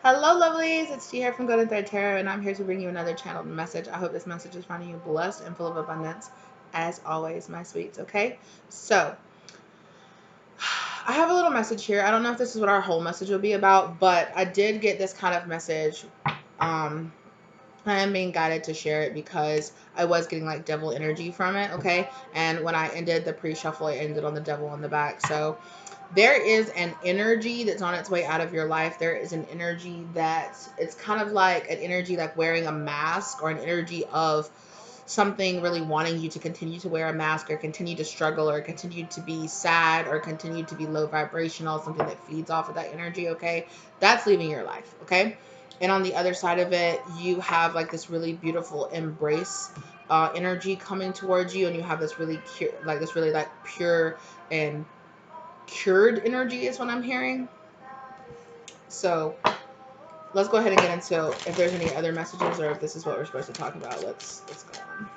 Hello, lovelies. It's T here from Golden Thread Tarot, and I'm here to bring you another channeled message. I hope this message is finding you blessed and full of abundance, as always, my sweets. Okay, so I have a little message here. I don't know if this is what our whole message will be about, but I did get this kind of message. Um, I am being guided to share it because I was getting like devil energy from it. Okay, and when I ended the pre-shuffle, I ended on the devil on the back. So there is an energy that's on its way out of your life. There is an energy that it's kind of like an energy like wearing a mask, or an energy of something really wanting you to continue to wear a mask, or continue to struggle, or continue to be sad, or continue to be low vibrational, something that feeds off of that energy. Okay, that's leaving your life. Okay, and on the other side of it, you have like this really beautiful embrace energy coming towards you, and you have this really this really like pure and cured energy is what I'm hearing. So let's go ahead and get into if there's any other messages, or if this is what we're supposed to talk about. Let's go on.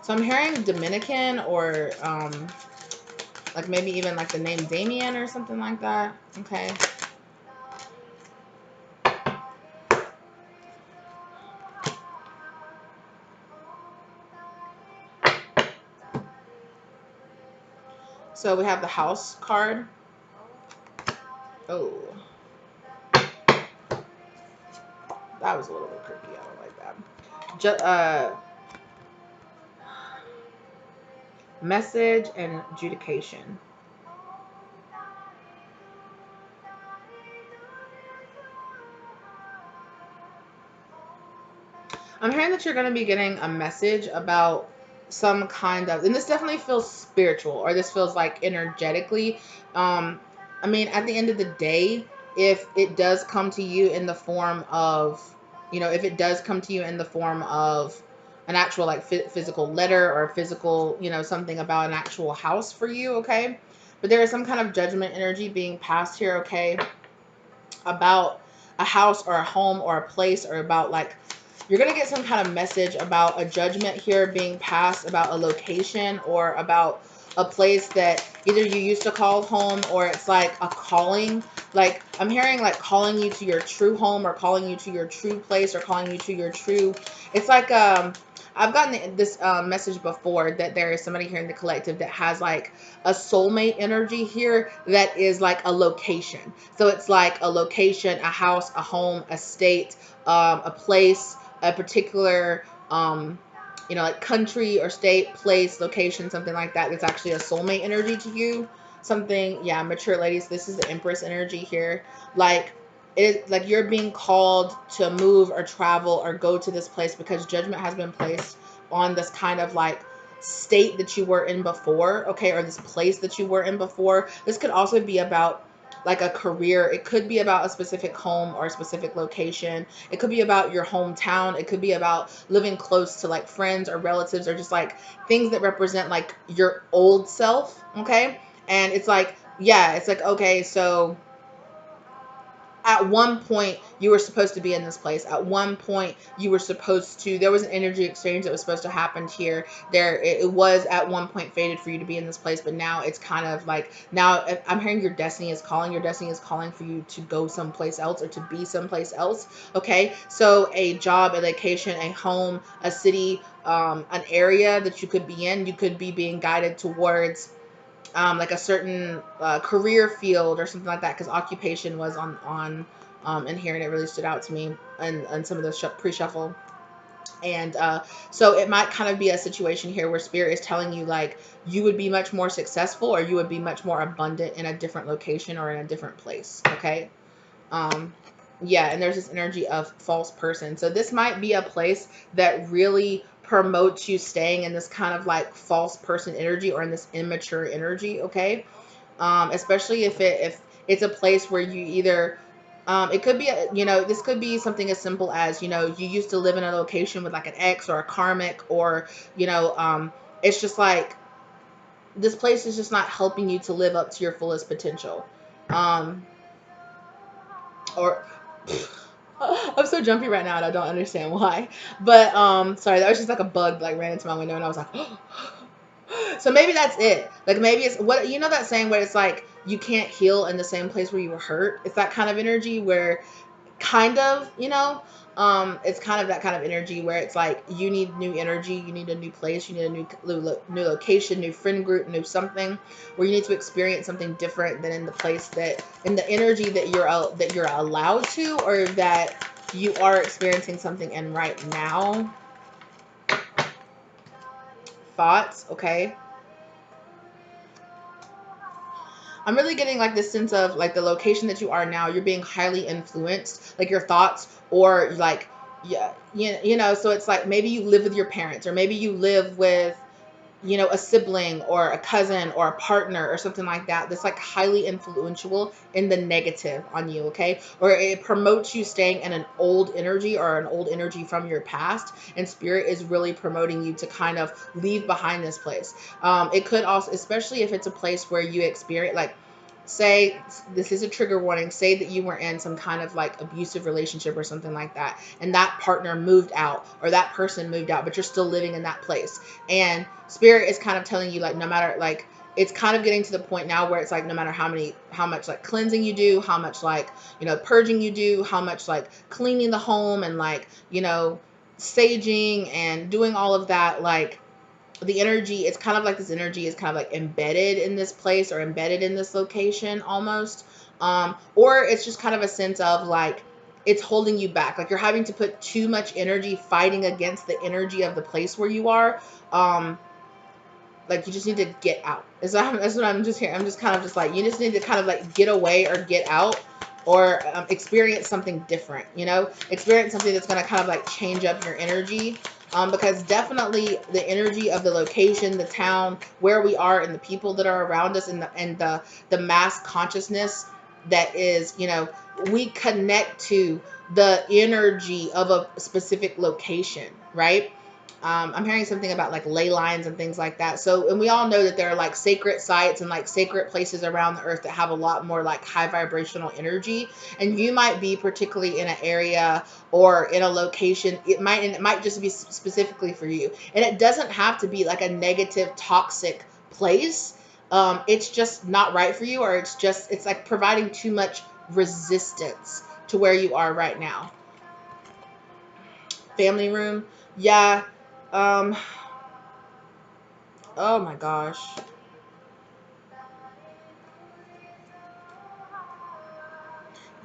So I'm hearing Dominican, or like maybe even like the name Damien or something like that. Okay. So we have the house card. Oh, that was a little bit creepy. I don't like that. Message and adjudication. I'm hearing that you're going to be getting a message about some kind of, and this definitely feels spiritual, or this feels like energetically. I mean, at the end of the day, if it does come to you in the form of, if it does come to you in the form of an actual like physical letter, or physical, something about an actual house for you, okay? But there is some kind of judgment energy being passed here, okay? About a house or a home or a place, or about like you're going to get some kind of message about a judgment here being passed about a location, or about a place that either you used to call home, or it's like a calling. Like I'm hearing like calling you to your true home, or calling you to your true place, or calling you to your true. It's like I've gotten this message before that there is somebody here in the collective that has like a soulmate energy here that is like a location. So it's like a location, a house, a home, a state, a place, a particular like country or state, place, location, something like that, that's actually a soulmate energy to you. Something, yeah, mature ladies, this is the Empress energy here. Like it, like you're being called to move or travel or go to this place because judgment has been placed on this kind of like state that you were in before, okay, or this place that you were in before. This could also be about like a career. It could be about a specific home or a specific location. It could be about your hometown. It could be about living close to like friends or relatives, or just like things that represent like your old self, okay? And it's like, yeah, it's like, okay, so at one point you were supposed to be in this place. At one point you were supposed to, there was an energy exchange that was supposed to happen here. It was at one point fated for you to be in this place, but now it's kind of like, now I'm hearing your destiny is calling. Your destiny is calling for you to go someplace else, or to be someplace else. Okay, so a job, a location, a home, a city, an area that you could be in, you could be being guided towards like a certain career field or something like that, because occupation was on in here, and it really stood out to me and some of the pre-shuffle. And so it might kind of be a situation here where spirit is telling you like you would be much more successful, or you would be much more abundant in a different location or in a different place. Okay. um yeah, and there's this energy of false person. So this might be a place that really promotes you staying in this kind of like false person energy, or in this immature energy, okay? Especially if it's a place where you either it could be this could be something as simple as, you used to live in a location with like an ex or a karmic, or it's just like this place is just not helping you to live up to your fullest potential. um or I'm so jumpy right now and I don't understand why. But sorry, that was just like a bug like ran into my window, and I was like so maybe that's it. Like maybe it's what, that saying where it's like you can't heal in the same place where you were hurt. It's that kind of energy where kind of, it's kind of that kind of energy where it's like you need new energy, you need a new place, you need a new location, new friend group, new something, where you need to experience something different than in the place that in the energy that you're allowed to, or that you are experiencing something in right now. Thoughts, okay? I'm really getting like this sense of like the location that you are now, you're being highly influenced, like your thoughts, or like, yeah, so it's like maybe you live with your parents, or maybe you live with, a sibling or a cousin or a partner or something like that, that's like highly influential in the negative on you, okay? Or it promotes you staying in an old energy, or an old energy from your past, and spirit is really promoting you to kind of leave behind this place. It could also, especially if it's a place where you experience, like, say, this is a trigger warning, say that you were in some kind of like abusive relationship or something like that, and that partner moved out, or that person moved out, but you're still living in that place, and spirit is kind of telling you, like, no matter, like, it's kind of getting to the point now where it's like no matter how much like cleansing you do, how much like, purging you do, how much like cleaning the home, and like, saging and doing all of that, like, the energy, it's kind of like this energy is kind of like embedded in this place, or embedded in this location almost. Or it's just kind of a sense of like it's holding you back, like you're having to put too much energy fighting against the energy of the place where you are. Like you just need to get out. That's what I'm just hearing. I'm just kind of just like, you just need to kind of like get away or get out, or experience something different, experience something that's going to kind of like change up your energy. Because definitely the energy of the location, the town, where we are, and the people that are around us, and the mass consciousness that is, we connect to the energy of a specific location, right? I'm hearing something about like ley lines and things like that. So, and we all know that there are like sacred sites and like sacred places around the earth that have a lot more like high vibrational energy. And you might be particularly in an area or in a location. And it might just be specifically for you. And it doesn't have to be like a negative, toxic place. It's just not right for you, or it's like providing too much resistance to where you are right now. Family room. Yeah. Um, oh my gosh.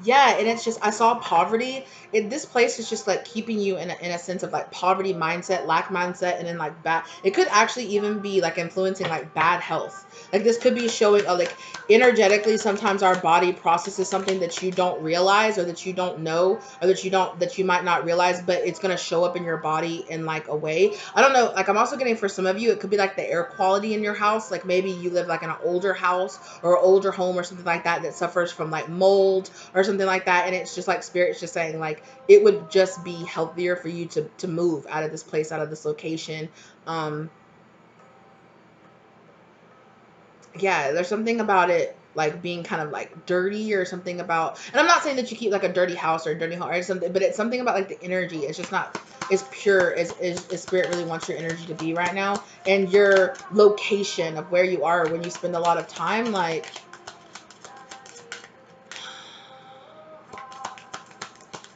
Yeah, and it's just, I saw poverty. This place is just like keeping you in a sense of like poverty mindset, lack mindset, and then like bad. It could actually even be like influencing like bad health. Like this could be showing, like energetically, sometimes our body processes something that you don't realize, or that you don't know, or that you might not realize, but it's gonna show up in your body in like a way. I don't know. Like I'm also getting, for some of you, it could be like the air quality in your house. Like maybe you live like in an older house or older home or something like that suffers from like mold or something like that, and it's just like spirit's just saying like it would just be healthier for you to move out of this place, out of this location. um yeah, there's something about it like being kind of like dirty or something about, and I'm not saying that you keep like a dirty house or a dirty home or something, but it's something about like the energy. It's just not as pure as spirit really wants your energy to be right now, and your location of where you are when you spend a lot of time, like,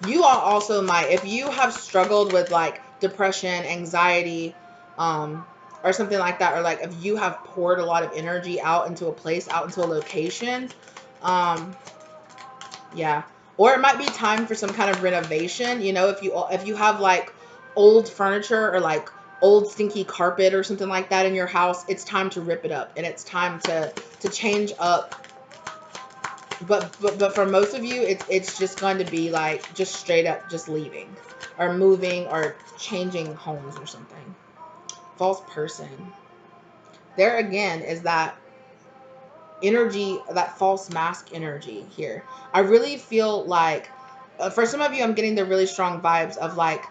you all also might, if you have struggled with like depression, anxiety, or something like that, or like if you have poured a lot of energy out into a place, out into a location, um yeah, or it might be time for some kind of renovation. If you have like old furniture, or like old stinky carpet or something like that in your house, it's time to rip it up, and it's time to change up. But for most of you, it's just going to be like just straight up just leaving, or moving, or changing homes or something. False person. There again is that energy, that false mask energy here. I really feel like, for some of you, I'm getting the really strong vibes of like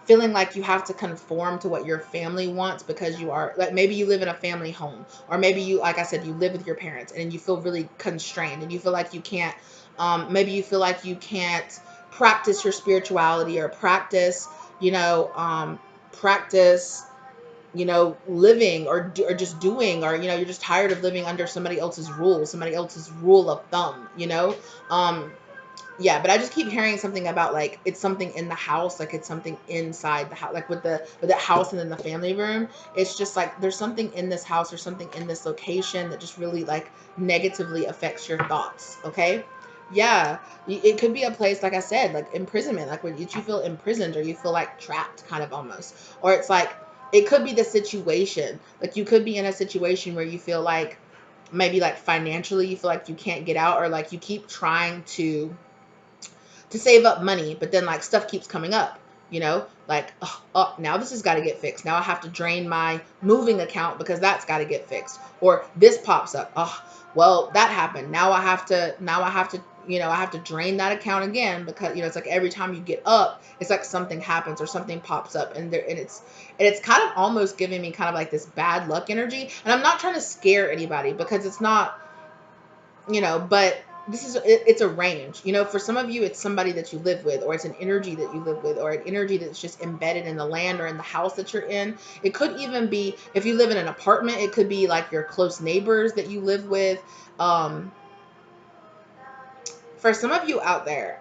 feeling like you have to conform to what your family wants, because you are like, maybe you live in a family home, or maybe you, like I said, you live with your parents, and you feel really constrained, and you feel like you can't, maybe you feel like you can't practice your spirituality, or practice, practice, you know, living or just doing, or, you know, you're just tired of living under somebody else's rules, somebody else's rule of thumb, you know. Yeah, but I just keep hearing something about like it's something in the house, like it's something inside the house, like with the house and then the family room. It's just like there's something in this house or something in this location that just really like negatively affects your thoughts. Okay. Yeah, it could be a place, like I said, like imprisonment, like when you feel imprisoned or you feel like trapped, kind of almost, or it's like it could be the situation, like you could be in a situation where you feel like maybe like financially you feel like you can't get out, or like you keep trying to save up money, but then like stuff keeps coming up, you know, like, oh, now this has got to get fixed. Now I have to drain my moving account because that's got to get fixed. Or this pops up. Oh, well, that happened. Now I have to, you know, I have to drain that account again because, you know, it's like every time you get up, it's like something happens or something pops up, and it's kind of almost giving me kind of like this bad luck energy. And I'm not trying to scare anybody because it's not, you know, but it's a range, you know. For some of you it's somebody that you live with, or it's an energy that you live with, or an energy that's just embedded in the land or in the house that you're in. It could even be, if you live in an apartment, it could be like your close neighbors that you live with. um for some of you out there,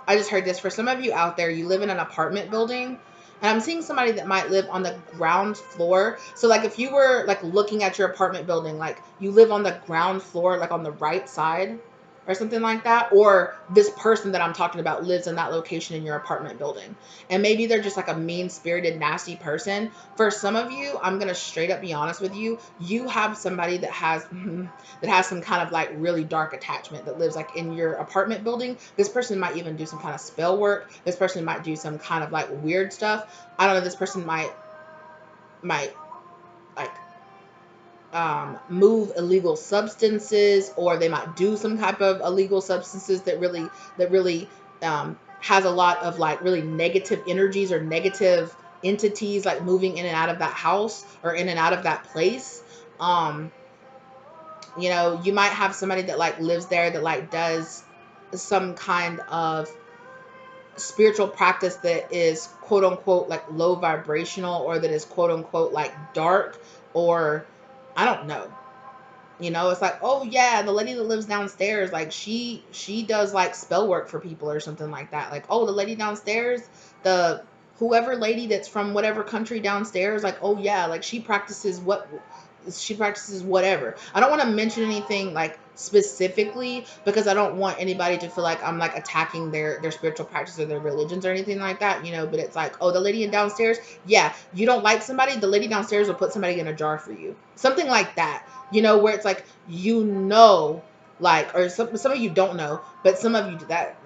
I just heard this. For some of you out there, you live in an apartment building, and I'm seeing somebody that might live on the ground floor. So like if you were like looking at your apartment building, like you live on the ground floor, like on the right side or something like that, or this person that I'm talking about lives in that location in your apartment building. And maybe they're just like a mean-spirited, nasty person. For some of you, I'm going to straight up be honest with you. You have somebody that has that has some kind of like really dark attachment that lives like in your apartment building. This person might even do some kind of spell work. This person might do some kind of like weird stuff. I don't know. This person might like move illegal substances, or they might do some type of illegal substances that really has a lot of like really negative energies or negative entities like moving in and out of that house or in and out of that place. um you know, you might have somebody that like lives there that like does some kind of spiritual practice that is quote unquote like low vibrational, or that is quote unquote like dark, or I don't know. You know, it's like, oh yeah, the lady that lives downstairs, like she does like spell work for people or something like that. Like, oh, the lady downstairs, the whoever lady that's from whatever country downstairs, like, oh yeah, like she practices whatever. I don't want to mention anything like specifically because I don't want anybody to feel like I'm like attacking their spiritual practice or their religions or anything like that, you know. But it's like, oh, the lady in downstairs, yeah, you don't like somebody, the lady downstairs will put somebody in a jar for you, something like that, you know, where it's like, you know, like, or some of you don't know, but some of you that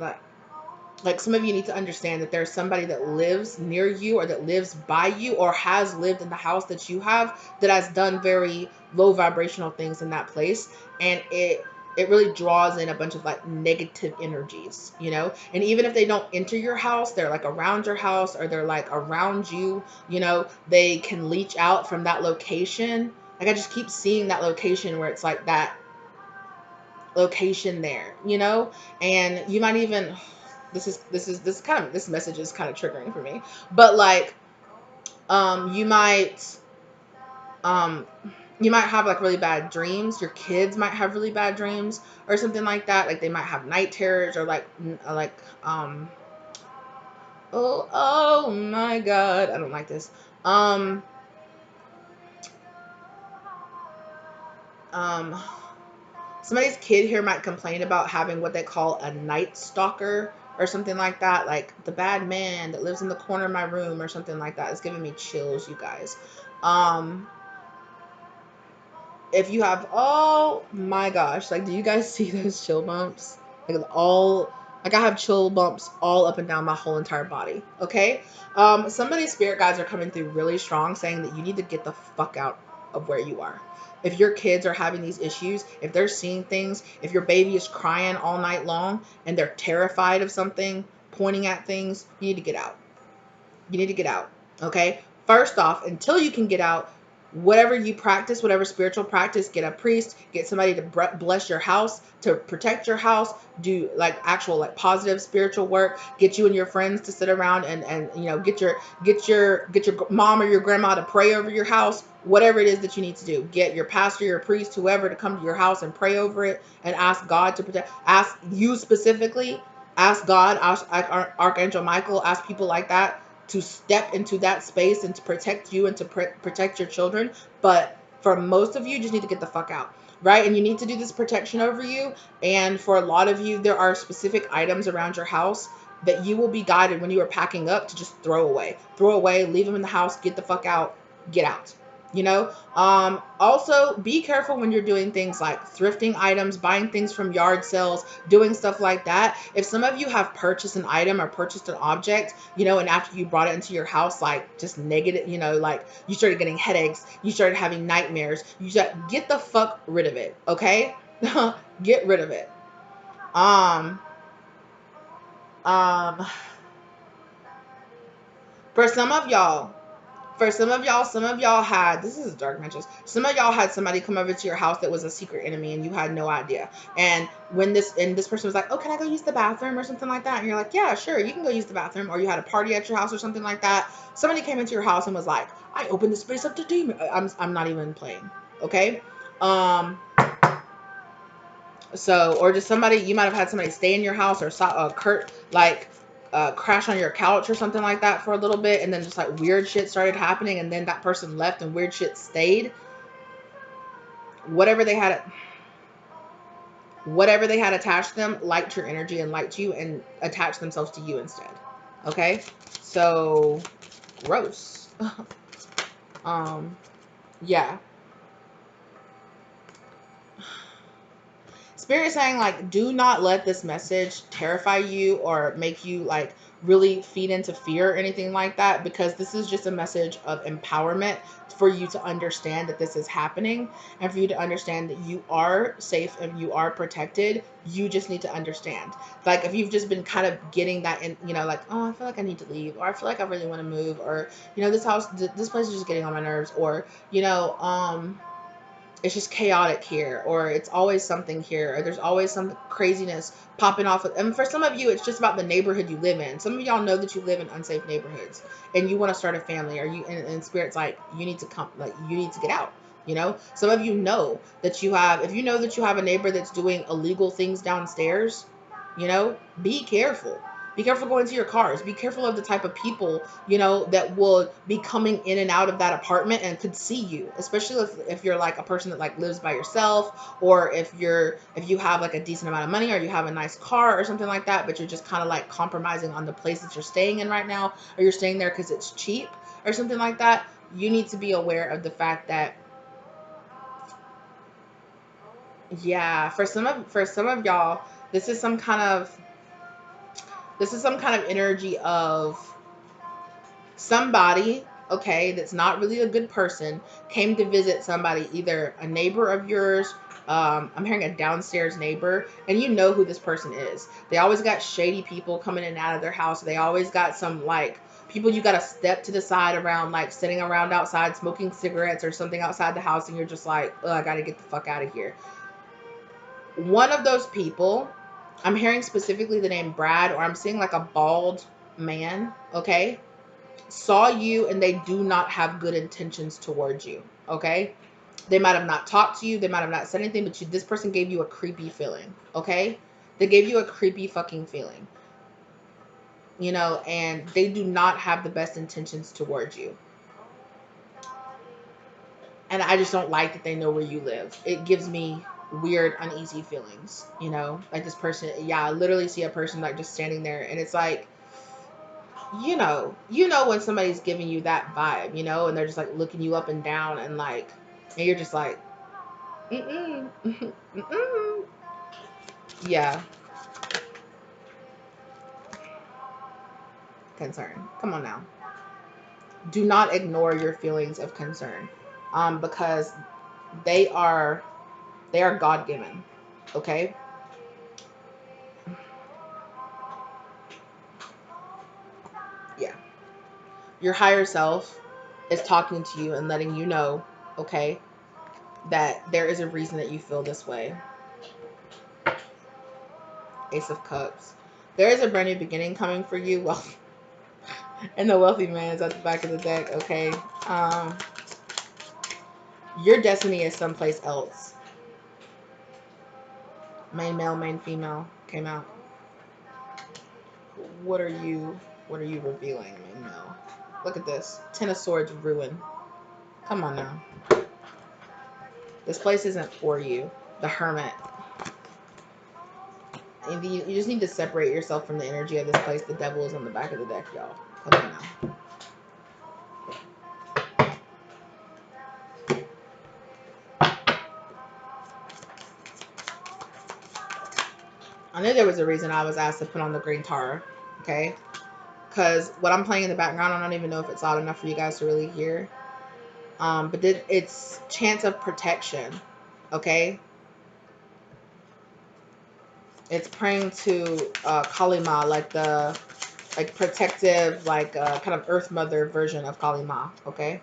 like some of you need to understand that there's somebody that lives near you or that lives by you or has lived in the house that you have that has done very low vibrational things in that place. And it really draws in a bunch of like negative energies, you know. And even if they don't enter your house, they're like around your house or they're like around you, you know, they can leach out from that location. Like I just keep seeing that location where it's like that location there, you know. And you might even, this message is kind of triggering for me, but like you might um you might have like really bad dreams. Your kids might have really bad dreams or something like that. Like they might have night terrors or like oh my god, I don't like this. um um Somebody's kid here might complain about having what they call a night stalker or something like that, like the bad man that lives in the corner of my room or something like that. It's giving me chills, you guys. um if you have, oh my gosh, like, do you guys see those chill bumps? Like all, like I have chill bumps all up and down my whole entire body. Okay. Somebody's spirit guides are coming through really strong, saying that you need to get the fuck out of where you are. If your kids are having these issues, if they're seeing things, if your baby is crying all night long and they're terrified of something, pointing at things, you need to get out. You need to get out. Okay. First off, until you can get out, whatever you practice, whatever spiritual practice, get a priest, get somebody to bless your house, to protect your house, do like actual like positive spiritual work, get you and your friends to sit around and you know, get your mom or your grandma to pray over your house, whatever it is that you need to do. Get your pastor, your priest, whoever to come to your house and pray over it and ask God to protect, ask you specifically, ask God, ask Archangel Michael, ask people like that to step into that space and to protect you and to protect your children. But for most of you, just need to get the fuck out, right? And you need to do this protection over you. And for a lot of you, there are specific items around your house that you will be guided when you are packing up to just throw away, leave them in the house, get the fuck out, get out. You know, also be careful when you're doing things like thrifting items, buying things from yard sales, doing stuff like that. If some of you have purchased an item or purchased an object, you know, and after you brought it into your house, like just negative, you know, like you started getting headaches, you started having nightmares, you just get the fuck rid of it, okay? Get rid of it. Um, um, for some of y'all, some of y'all had, this is dark matches. Some of y'all had somebody come over to your house that was a secret enemy and you had no idea. And when this person was like, "Oh, can I go use the bathroom?" or something like that, and you're like, "Yeah, sure, you can go use the bathroom." Or you had a party at your house or something like that. Somebody came into your house and was like, "I opened the space up to demon." I'm not even playing. Okay. Um. So, or just somebody, you might have had somebody stay in your house or saw Kurt like crash on your couch or something like that for a little bit, and then just like weird shit started happening, and then that person left and weird shit stayed. Whatever they had, whatever they had attached to them, liked your energy and liked you and attached themselves to you instead. Okay, so gross. Yeah. Spirit saying, like, do not let this message terrify you or make you like really feed into fear or anything like that, because this is just a message of empowerment for you to understand that this is happening and for you to understand that you are safe and you are protected. You just need to understand. Like, if you've just been kind of getting that in, you know, like, "Oh, I feel like I need to leave," or "I feel like I really want to move," or, you know, "This house, this place is just getting on my nerves," or, you know, it's just chaotic here, or it's always something here, or there's always some craziness popping off. And for some of you, it's just about the neighborhood you live in. Some of y'all know that you live in unsafe neighborhoods and you want to start a family, or you, and Spirit's like, you need to come, like, you need to get out. You know, some of you know that you have, if you know that you have a neighbor that's doing illegal things downstairs, you know, be careful. Be careful going to your cars. Be careful of the type of people, you know, that will be coming in and out of that apartment and could see you, especially if you're like a person that like lives by yourself, or if you have like a decent amount of money, or you have a nice car or something like that, but you're just kind of like compromising on the place that you're staying in right now, or you're staying there because it's cheap or something like that. You need to be aware of the fact that, yeah, for some of y'all, this is some kind of energy of somebody, okay, that's not really a good person, came to visit somebody, either a neighbor of yours. I'm hearing a downstairs neighbor, and you know who this person is. They always got shady people coming in and out of their house. They always got some like people you got to step to the side around, like sitting around outside smoking cigarettes or something outside the house, and you're just like, "Oh, I got to get the fuck out of here." One of those people, I'm hearing specifically the name Brad, or I'm seeing like a bald man, okay, saw you and they do not have good intentions towards you, okay? They might have not talked to you, they might have not said anything, but this person gave you a creepy feeling, okay? They gave you a creepy fucking feeling, you know, and they do not have the best intentions towards you. And I just don't like that they know where you live. It gives me weird, uneasy feelings, you know? Like this person, yeah, I literally see a person like just standing there, and it's like, you know when somebody's giving you that vibe, you know, and they're just like looking you up and down, and like, and you're just like, mm-mm, mm-mm. Yeah, concern. Come on now. Do not ignore your feelings of concern, because they are God given. Okay. Yeah. Your higher self is talking to you and letting you know okay? That there is a reason that you feel this way. Ace of Cups. There is a brand new beginning coming for you. Well, and the wealthy man is at the back of the deck, okay? Your destiny is someplace else. Main male, main female came out. What are you revealing, main male? Look at this. Ten of Swords, ruin. Come on now. This place isn't for you. The Hermit. And you just need to separate yourself from the energy of this place. The devil is on the back of the deck, y'all. Come on now. I knew there was a reason I was asked to put on the green Tara, okay? Because what I'm playing in the background, I don't even know if it's loud enough for you guys to really hear. But it's chance of protection, okay? It's praying to Kali Ma, like the protective, kind of Earth Mother version of Kali Ma, okay?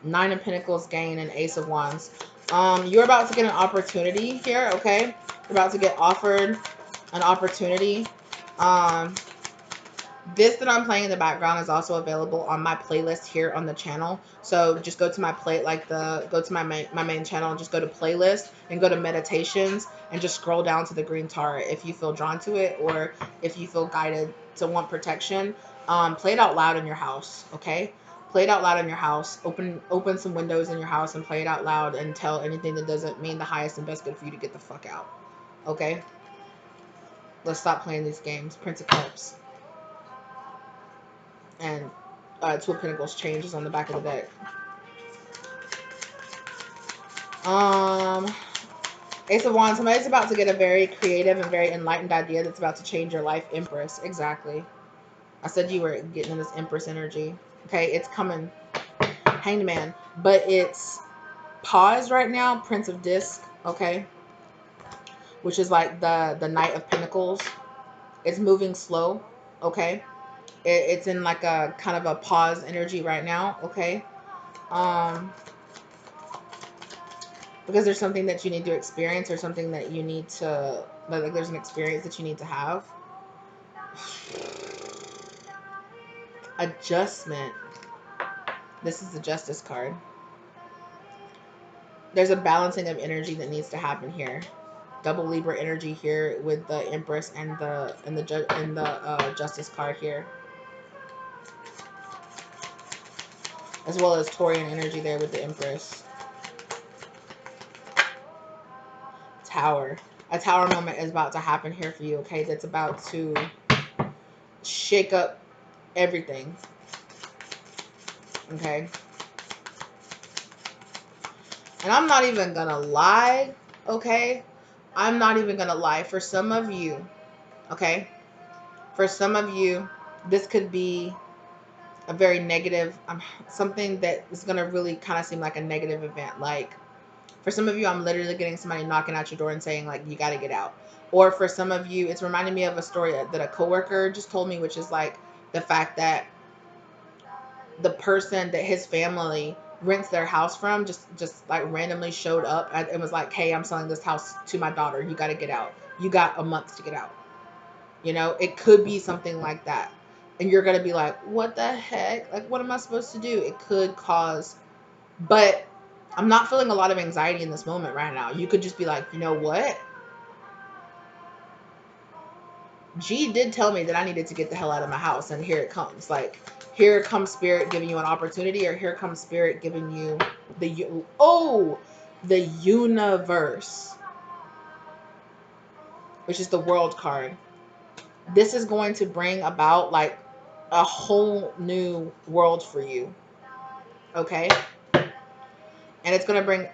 Nine of Pentacles, gain, and Ace of Wands. You're about to get an opportunity here, okay? You're about to get offered an opportunity. This that I'm playing in the background is also available on my playlist here on the channel. So just go to my go to my main channel, just go to playlist and go to meditations and just scroll down to the green Tara if you feel drawn to it or if you feel guided to want protection. Play it out loud in your house, okay? Play it out loud in your house. Open some windows in your house and play it out loud and tell anything that doesn't mean the highest and best good for you to get the fuck out. Okay? Let's stop playing these games. Prince of Cups. And Two of Pentacles changes on the back of the deck. Ace of Wands. Somebody's about to get a very creative and very enlightened idea that's about to change your life. Empress. Exactly. I said you were getting in this Empress energy. Okay, it's coming. Hanged Man. But it's pause right now. Prince of Disc. Okay. Which is like the Knight of Pentacles. It's moving slow. Okay. It's in like a kind of a pause energy right now. Okay. Because there's something that you need to experience or something that you need to, like there's an experience that you need to have. Adjustment. This is the Justice card. There's a balancing of energy that needs to happen here. Double Libra energy here with the Empress and the Justice card here. As well as Taurian energy there with the Empress. Tower. A tower moment is about to happen here for you, okay? That's about to shake up everything. Okay? And I'm not even gonna lie, okay? I'm not even gonna lie. For some of you, okay? For some of you, this could be a very negative, something that is gonna really kind of seem like a negative event. Like, for some of you, I'm literally getting somebody knocking at your door and saying, like, you gotta get out. Or for some of you, it's reminding me of a story that a coworker just told me, which is like the fact that the person that his family rents their house from just like randomly showed up and was like, hey, I'm selling this house to my daughter. You got to get out. You got a month to get out. You know, it could be something like that. And you're going to be like, what the heck? Like, what am I supposed to do? It could cause, but I'm not feeling a lot of anxiety in this moment right now. You could just be like, you know what? G did tell me that I needed to get the hell out of my house, and here it comes. Like, here comes Spirit giving you an opportunity, or here comes Spirit giving you the universe, which is the World card. This is going to bring about like a whole new world for you. Okay? And it's going to bring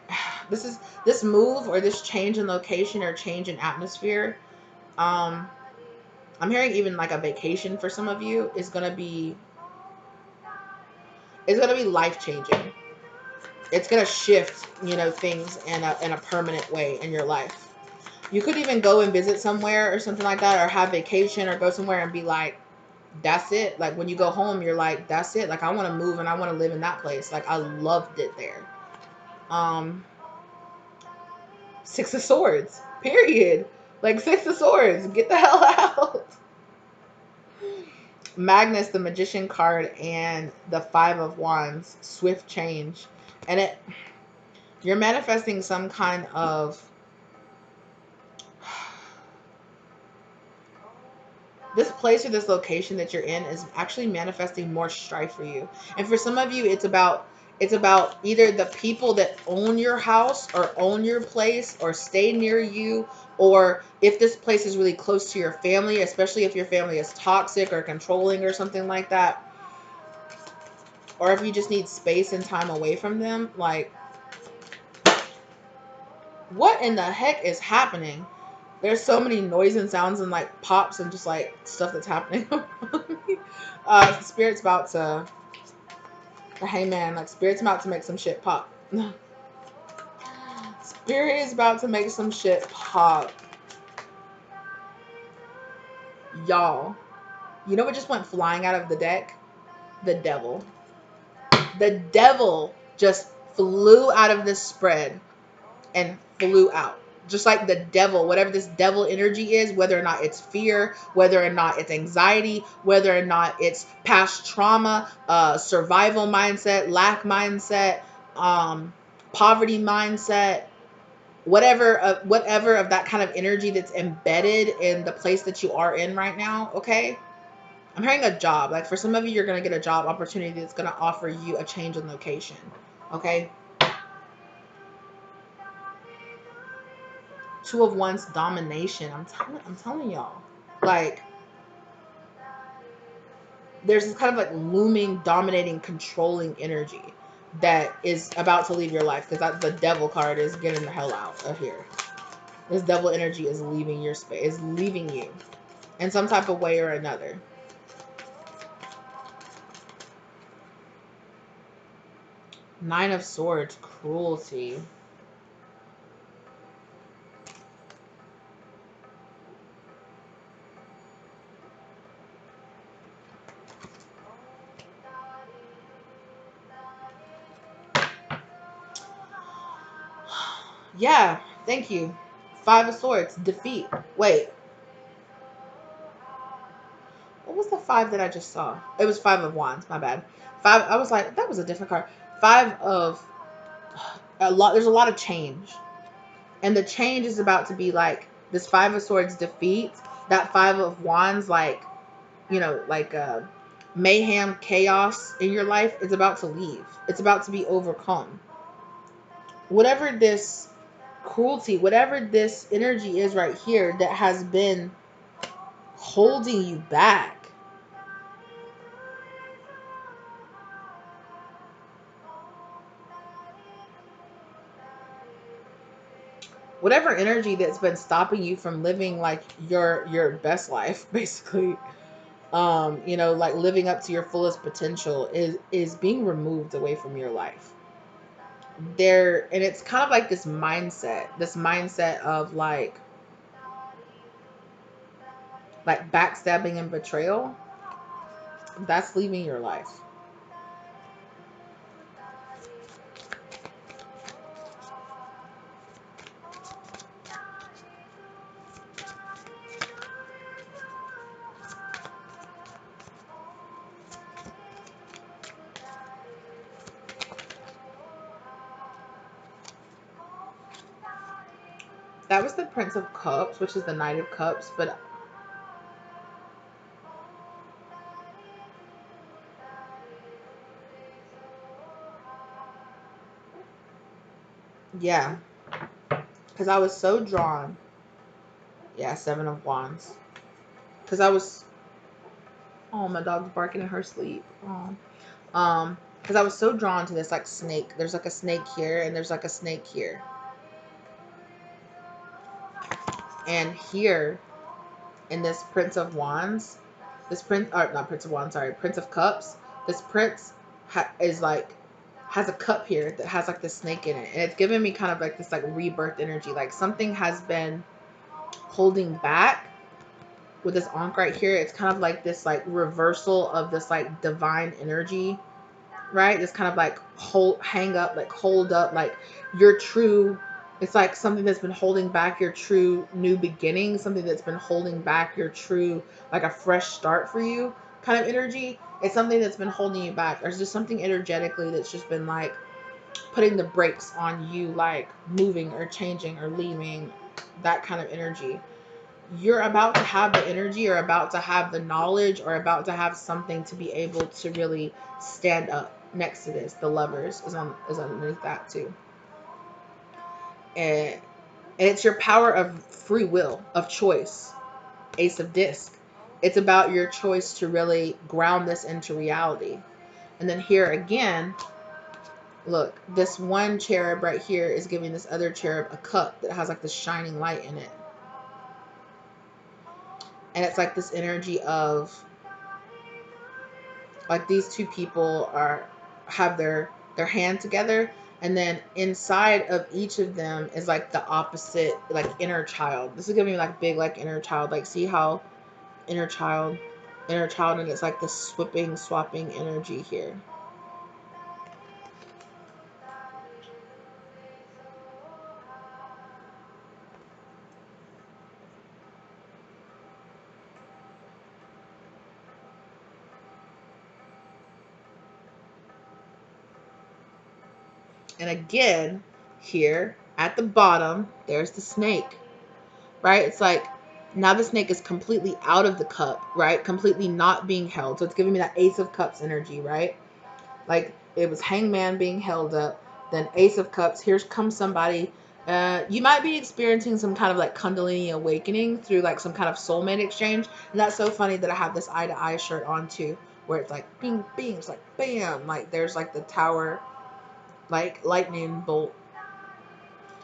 this move or this change in location or change in atmosphere. I'm hearing even like a vacation for some of you is going to be life-changing. It's going to shift, you know, things in a permanent way in your life. You could even go and visit somewhere or something like that, or have vacation or go somewhere and be like, That's it. Like when you go home, you're like, that's it. Like I want to move and I want to live in that place. Like I loved it there. Um, Six of Swords. Period. Like Six of Swords. Get the hell out. Magnus, the Magician card, and the Five of Wands. Swift change, and you're manifesting some kind of this place or this location that you're in is actually manifesting more strife for you. And for some of you, it's about either the people that own your house or own your place or stay near you, or if this place is really close to your family, especially if your family is toxic or controlling or something like that, or if you just need space and time away from them. Like, what in the heck is happening? There's so many noise and sounds and like pops and just like stuff that's happening. Spirit's about to, hey man, like Spirit's about to make some shit pop. Spirit is about to make some shit pop. Y'all, you know what just went flying out of the deck? The devil. The devil just flew out of this spread and flew out. Just like the devil, whatever this devil energy is, whether or not it's fear, whether or not it's anxiety, whether or not it's past trauma, survival mindset, lack mindset, poverty mindset, whatever of that kind of energy that's embedded in the place that you are in right now. Okay, I'm hearing a job. Like for some of you, you're gonna get a job opportunity that's gonna offer you a change in location. Okay. Two of Wands, domination. I'm telling y'all. Like there's this kind of like looming, dominating, controlling energy that is about to leave your life, because the devil card is getting the hell out of here. This devil energy is leaving your space, is leaving you in some type of way or another. Nine of Swords, cruelty. Yeah, thank you. Five of Swords, defeat. Wait, what was the five that I just saw? It was Five of Wands, my bad. Five, I was like, that was a different card. Five of, there's a lot of change. And the change is about to be like, this Five of Swords defeat, that Five of Wands, like, like mayhem, chaos in your life is about to leave. It's about to be overcome. Whatever this cruelty, whatever this energy is right here that has been holding you back, whatever energy that's been stopping you from living like your best life, basically, like living up to your fullest potential is being removed away from your life. There, and it's kind of like this mindset of like backstabbing and betrayal that's leaving your life. That was the Prince of Cups, which is the Knight of Cups, but yeah, because I was so drawn. Yeah, Seven of Wands. Because I was, oh, my dog's barking in her sleep. Oh. Because I was so drawn to this like snake. There's like a snake here, and there's like a snake here, and here in this Prince of Wands, this prince, or not Prince of Wands, sorry, Prince of Cups. This prince is like has a cup here that has like the snake in it, and it's giving me kind of like this like rebirth energy. Like something has been holding back, with this Ankh right here, it's kind of like this like reversal of this like divine energy, right? It's kind of like hang up, like hold up, like your true, it's like something that's been holding back your true new beginning, something that's been holding back your true, like a fresh start for you kind of energy. It's something that's been holding you back. There's just something energetically that's just been like putting the brakes on you, like moving or changing or leaving, that kind of energy. You're about to have the energy or about to have the knowledge or about to have something to be able to really stand up next to this. The Lovers is underneath that too. And it's your power of free will, of choice. Ace of Disc. It's about your choice to really ground this into reality. And then here again, look, this one cherub right here is giving this other cherub a cup that has like this shining light in it. And it's like this energy of like these two people have their hand together, and then inside of each of them is like the opposite, like inner child. This is giving me like big like inner child, like see how inner child, and it's like the swapping energy here. And again, here at the bottom, there's the snake, right? It's like now the snake is completely out of the cup, right? Completely not being held. So it's giving me that Ace of Cups energy, right? Like it was Hangman being held up, then Ace of Cups. Here comes somebody. You might be experiencing some kind of like Kundalini awakening through like some kind of soulmate exchange. And that's so funny that I have this eye to eye shirt on too, where it's like bing, bing, it's like bam, like there's like the tower, like lightning bolt.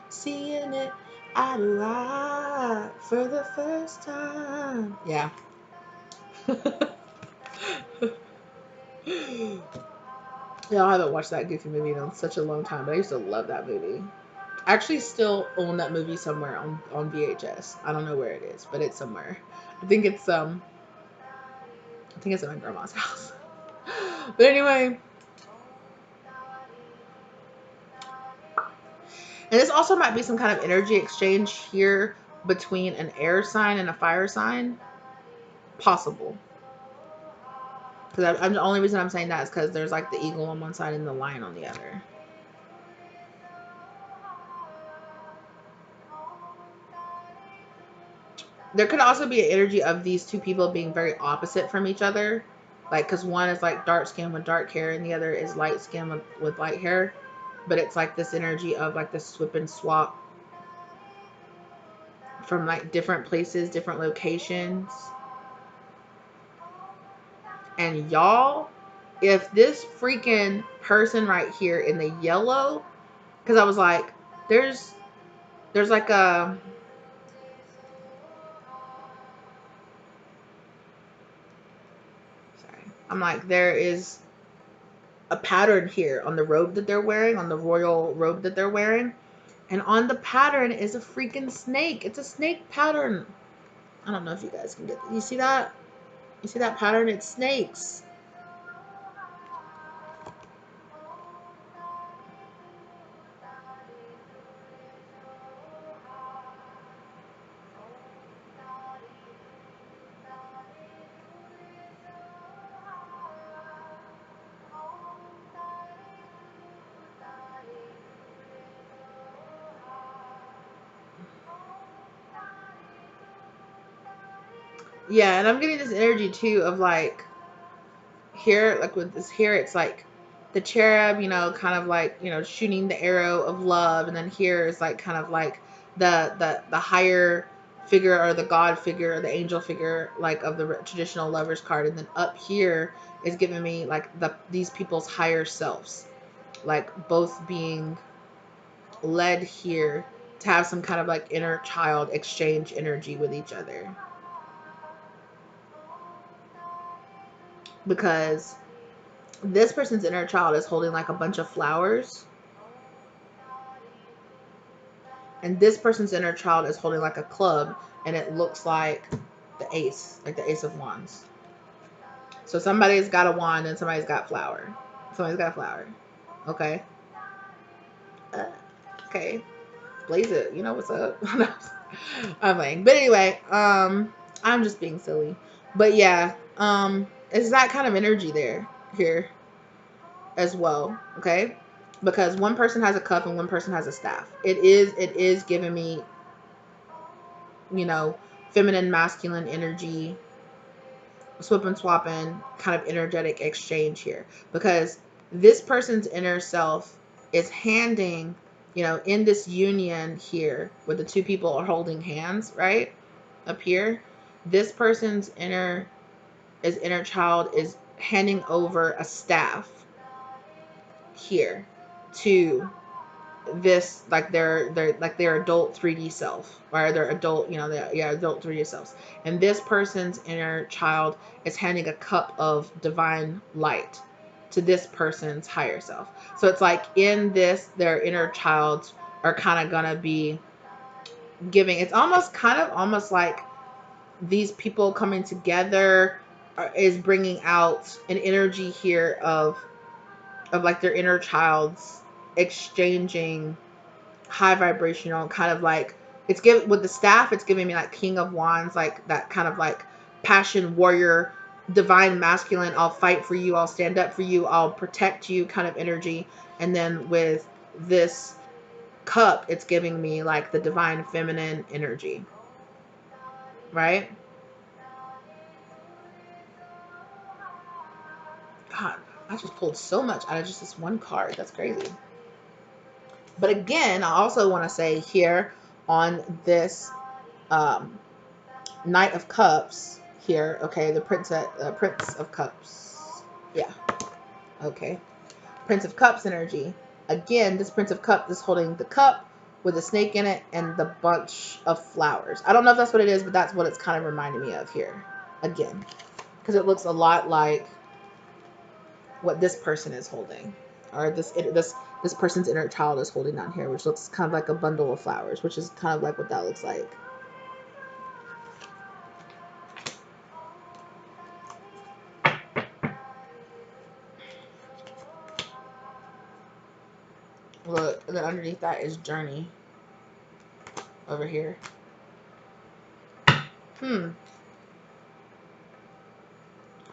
Seeing it eye to eye for the first time. Yeah. Yeah, I haven't watched that Goofy movie in such a long time, but I used to love that movie. I actually still own that movie somewhere on VHS. I don't know where it is, but it's somewhere. I think it's at my grandma's house. But anyway, and this also might be some kind of energy exchange here between an air sign and a fire sign. Possible. Because I'm the only reason I'm saying that is because there's like the eagle on one side and the lion on the other. There could also be an energy of these two people being very opposite from each other. Like, because one is like dark skin with dark hair and the other is light skin with light hair. But it's like this energy of like the swip and swap from like different places, different locations. And y'all, if this freaking person right here in the yellow, because I was like, there's like a, sorry, I'm like, there is a pattern here on the robe that they're wearing, on the royal robe that they're wearing. And on the pattern is a freaking snake. It's a snake pattern. I don't know if you guys can get that. You see that? You see that pattern? It's snakes. Yeah, and I'm getting this energy too of like here, like with this here, it's like the cherub, you know, kind of like, you know, shooting the arrow of love, and then here is like kind of like the higher figure or the god figure or the angel figure like of the traditional lovers card, and then up here is giving me like these people's higher selves, like both being led here to have some kind of like inner child exchange energy with each other, because this person's inner child is holding like a bunch of flowers, and this person's inner child is holding like a club, and it looks like the ace, like the ace of wands. So somebody's got a wand and somebody's got flower. Somebody's got a flower. Okay. Uh, okay. Blaze it. You know what's up. I'm playing. But anyway, I'm just being silly. But yeah, it's that kind of energy there here as well. Okay. Because one person has a cup and one person has a staff. It is giving me, you know, feminine, masculine energy, swapping, swapping kind of energetic exchange here, because this person's inner self is handing, you know, in this union here where the two people are holding hands, right up here, this person's inner child is handing over a staff here to this, like their adult 3D self, or their adult, you know, adult 3D selves. And this person's inner child is handing a cup of divine light to this person's higher self. So it's like in this, their inner childs are kind of gonna be giving, it's almost like these people coming together is bringing out an energy here of like their inner childs exchanging high vibrational, kind of like, it's giving with the staff, it's giving me like King of Wands, like that kind of like passion, warrior, divine masculine, I'll fight for you, I'll stand up for you, I'll protect you kind of energy. And then with this cup, it's giving me like the divine feminine energy, right? God, I just pulled so much out of just this one card. That's crazy. But again, I also want to say here on this um, Knight of Cups here, okay, the Prince of Cups. Yeah, okay. Prince of Cups energy. Again, this Prince of Cups is holding the cup with a snake in it and the bunch of flowers. I don't know if that's what it is, but that's what it's kind of reminding me of here. Again, because it looks a lot like what this person is holding, or this person's inner child is holding down here, which looks kind of like a bundle of flowers, which is kind of like what that looks like. Look, and then underneath that is journey over here.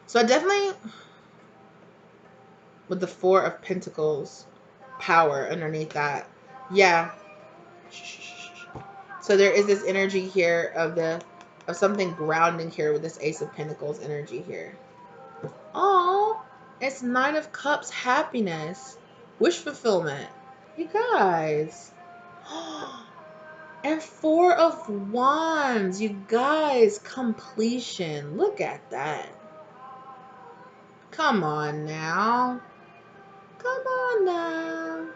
So I definitely, with the Four of Pentacles, power underneath that. Yeah. So there is this energy here of something grounding here with this Ace of Pentacles energy here. Oh, it's Nine of Cups, happiness, wish fulfillment. You guys. And Four of Wands, you guys, completion. Look at that. Come on now. Come on now.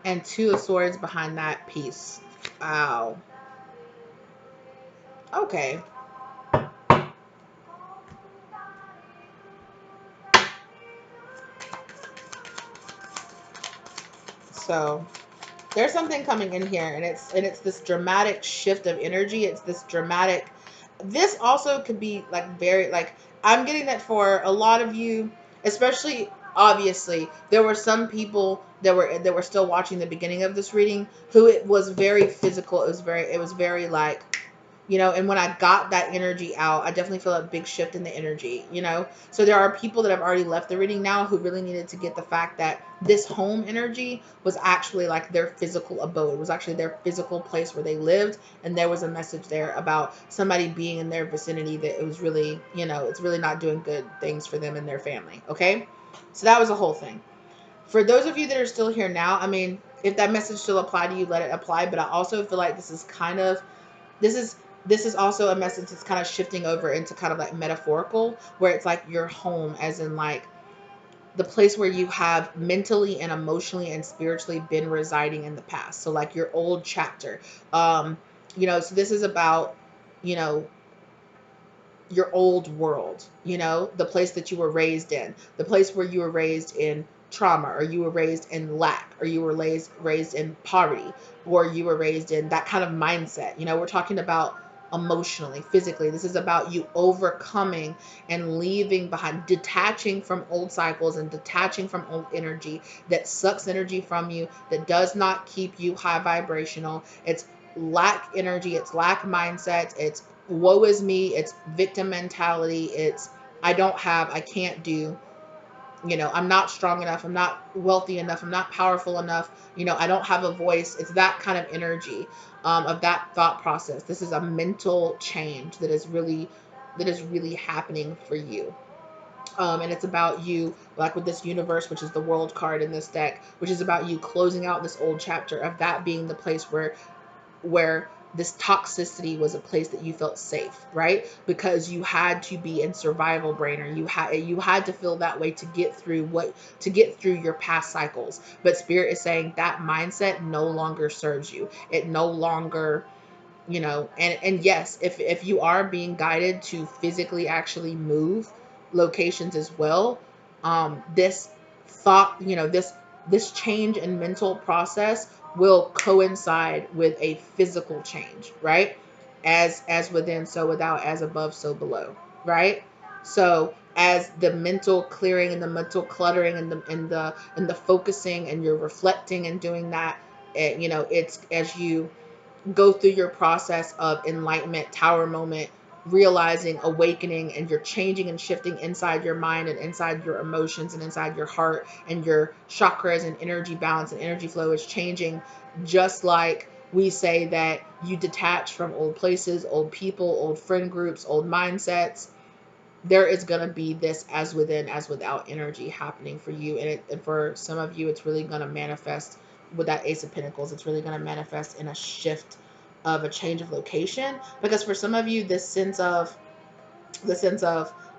And Two of Swords behind that piece. Wow. Okay. So there's something coming in here, and it's this dramatic shift of energy. It's this dramatic. This also could be like very, like, I'm getting that for a lot of you, especially, obviously there were some people that were still watching the beginning of this reading who it was very physical. It was very like, you know, and when I got that energy out, I definitely feel a big shift in the energy, you know. So there are people that have already left the reading now who really needed to get the fact that this home energy was actually like their physical abode, was actually their physical place where they lived, and there was a message there about somebody being in their vicinity that it was really, you know, it's really not doing good things for them and their family. Okay, so that was the whole thing. For those of you that are still here now, I mean, if that message still applied to you, let it apply. But I also feel like this is kind of, this is this is also a message that's kind of shifting over into kind of like metaphorical, where it's like your home, as in like the place where you have mentally and emotionally and spiritually been residing in the past. So like your old chapter. You know, so this is about, you know, your old world, you know, the place that you were raised in, the place where you were raised in trauma, or you were raised in lack, or you were raised in poverty, or you were raised in that kind of mindset. You know, we're talking about emotionally, physically. This is about you overcoming and leaving behind, detaching from old cycles and detaching from old energy that sucks energy from you, that does not keep you high vibrational. It's lack energy, it's lack mindset, it's woe is me, it's victim mentality, it's I don't have, I can't do, I'm not strong enough, I'm not wealthy enough, I'm not powerful enough, I don't have a voice. It's that kind of energy, of that thought process. This is a mental change that is really happening for you. And it's about you, like with this universe, which is the world card in this deck, which is about you closing out this old chapter of that being the place where this toxicity was a place that you felt safe, right? Because you had to be in survival brain, or you had to feel that way to get through your past cycles. But spirit is saying that mindset no longer serves you. It no longer, and yes, if you are being guided to physically actually move locations as well, this thought, this change in mental process will coincide with a physical change, right? As within, so without, as above, so below, right? So as the mental clearing and the mental cluttering and the focusing, and you're reflecting and doing that, it's as you go through your process of enlightenment, tower moment, realizing, awakening, and you're changing and shifting inside your mind and inside your emotions and inside your heart, and your chakras and energy balance and energy flow is changing. Just like we say that you detach from old places, old people, old friend groups, old mindsets, there is going to be this as within, as without energy happening for you. And for some of you, it's really going to manifest with that Ace of Pentacles. It's really going to manifest in a shift of a change of location. Because for some of you, the sense of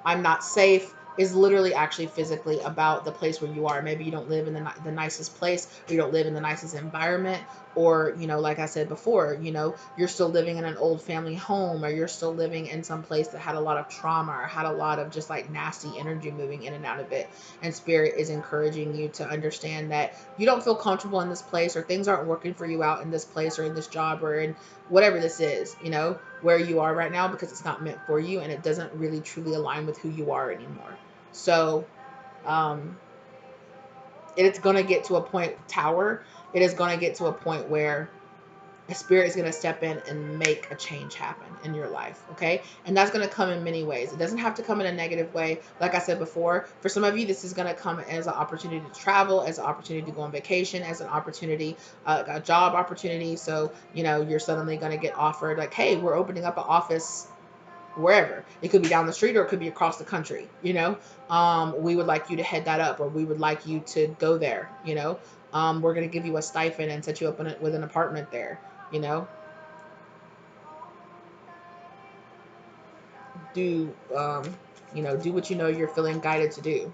I'm not safe is literally actually physically about the place where you are. Maybe you don't live in the nicest place, or you don't live in the nicest environment, or like I said before, you're still living in an old family home, or you're still living in some place that had a lot of trauma, or had a lot of just like nasty energy moving in and out of it. And spirit is encouraging you to understand that you don't feel comfortable in this place, or things aren't working for you out in this place, or in this job, or in whatever this is, where you are right now, because it's not meant for you, and it doesn't really truly align with who you are anymore. So um it's going to get to a point, tower, it is going to get to a point where a spirit is going to step in and make a change happen in your life. Okay. And that's going to come in many ways. It doesn't have to come in a negative way. Like I said before, for some of you, this is going to come as an opportunity to travel, as an opportunity to go on vacation, as an opportunity, a job opportunity. So, you're suddenly going to get offered like, hey, we're opening up an office wherever. It could be down the street, or it could be across the country. We would like you to head that up, or we would like you to go there. We're going to give you a stipend and set you up with an apartment there. you know do what you're feeling guided to do.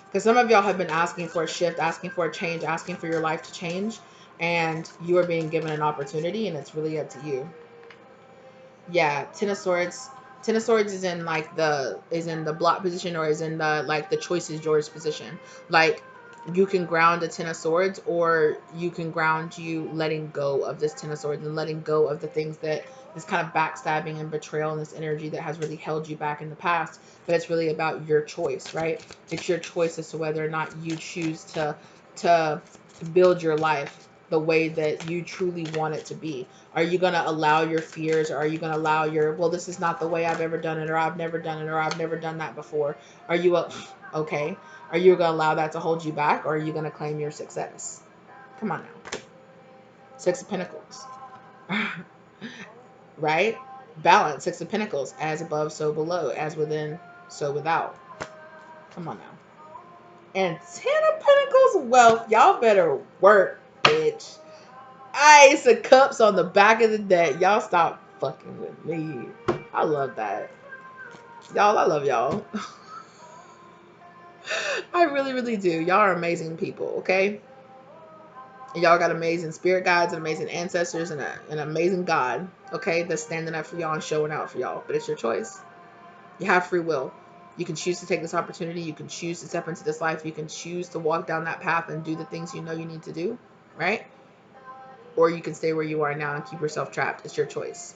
Because some of y'all have been asking for a shift, asking for a change, asking for your life to change, and you are being given an opportunity, and it's really up to you. Yeah, Ten of Swords. Ten of Swords is in the block position, or is in the choice is yours position. Like, you can ground a Ten of Swords, or you can ground you letting go of this Ten of Swords, and letting go of the things that this kind of backstabbing and betrayal and this energy that has really held you back in the past. But it's really about your choice, right? It's your choice as to whether or not you choose to build your life the way that you truly want it to be. Are you going to allow your fears, or are you going to allow well, this is not the way I've ever done it, or I've never done it, or I've never done that before? Are you, okay. Are you going to allow that to hold you back, or are you going to claim your success? Come on now. Six of Pentacles. Right? Balance. Six of Pentacles. As above, so below. As within, so without. Come on now. And Ten of Pentacles. Wealth. Y'all better work, bitch. Ace of Cups on the back of the deck. Y'all stop fucking with me. I love that. Y'all, I love y'all. I really, really do. Y'all are amazing people, okay? Y'all got amazing spirit guides and amazing ancestors and an amazing God, okay, that's standing up for y'all and showing out for y'all. But it's your choice. You have free will. You can choose to take this opportunity. You can choose to step into this life. You can choose to walk down that path and do the things you know you need to do, right? or you can stay where you are now and keep yourself trapped. It's your choice.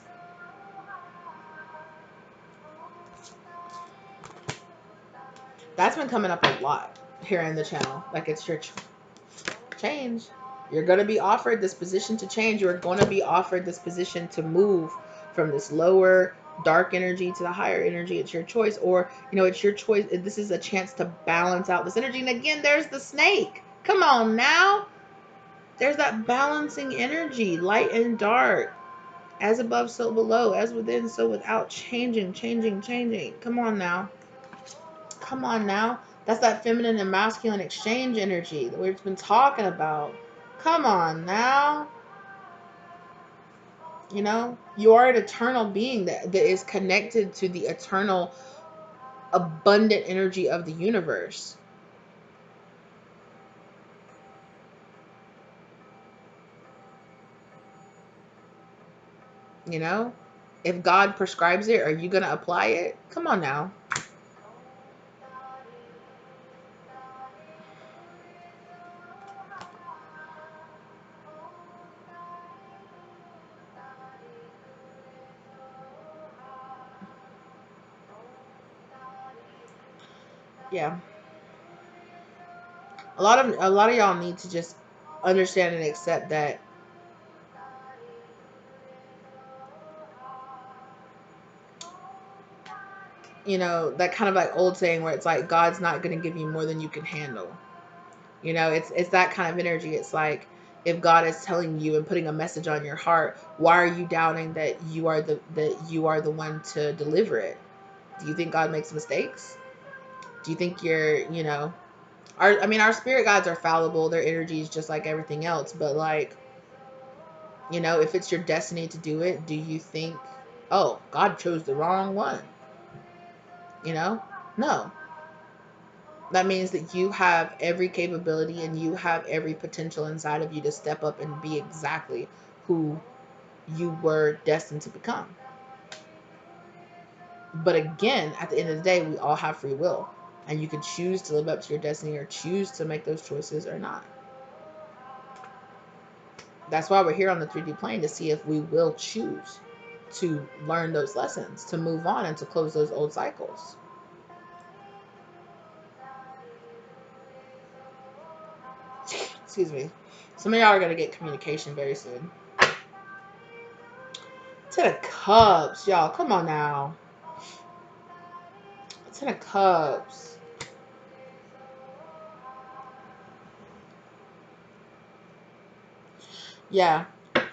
That's been coming up a lot here in the channel. Like, it's your change. You're going to be offered this position to change. You're going to be offered this position to move from this lower dark energy to the higher energy. It's your choice. Or, you know, it's your choice. This is a chance to balance out this energy. And again, there's the snake. Come on now. There's that balancing energy, light and dark. As above, so below. As within, so without. Changing, changing, changing. Come on now. Come on now. That's that feminine and masculine exchange energy that we've been talking about. Come on now. You know, you are an eternal being that is connected to the eternal, abundant energy of the universe. You know, if God prescribes it, are you going to apply it? Come on now. Yeah. A lot of y'all need to just understand and accept that, you know, that kind of like old saying where it's like God's not going to give you more than you can handle. You know, it's that kind of energy. It's like, if God is telling you and putting a message on your heart, why are you doubting that you are the one to deliver it? Do you think God makes mistakes? Do you think you know, our spirit guides are fallible. Their energy is just like everything else. But like, you know, if it's your destiny to do it, do you think, oh, God chose the wrong one? You know, no. That means that you have every capability and you have every potential inside of you to step up and be exactly who you were destined to become. But again, at the end of the day, we all have free will. And you can choose to live up to your destiny or choose to make those choices or not. That's why we're here on the 3D plane, to see if we will choose to learn those lessons, to move on and to close those old cycles. Excuse me. Some of y'all are going to get communication very soon. Ten of Cups, y'all. Come on now. Ten of Cups. Yeah.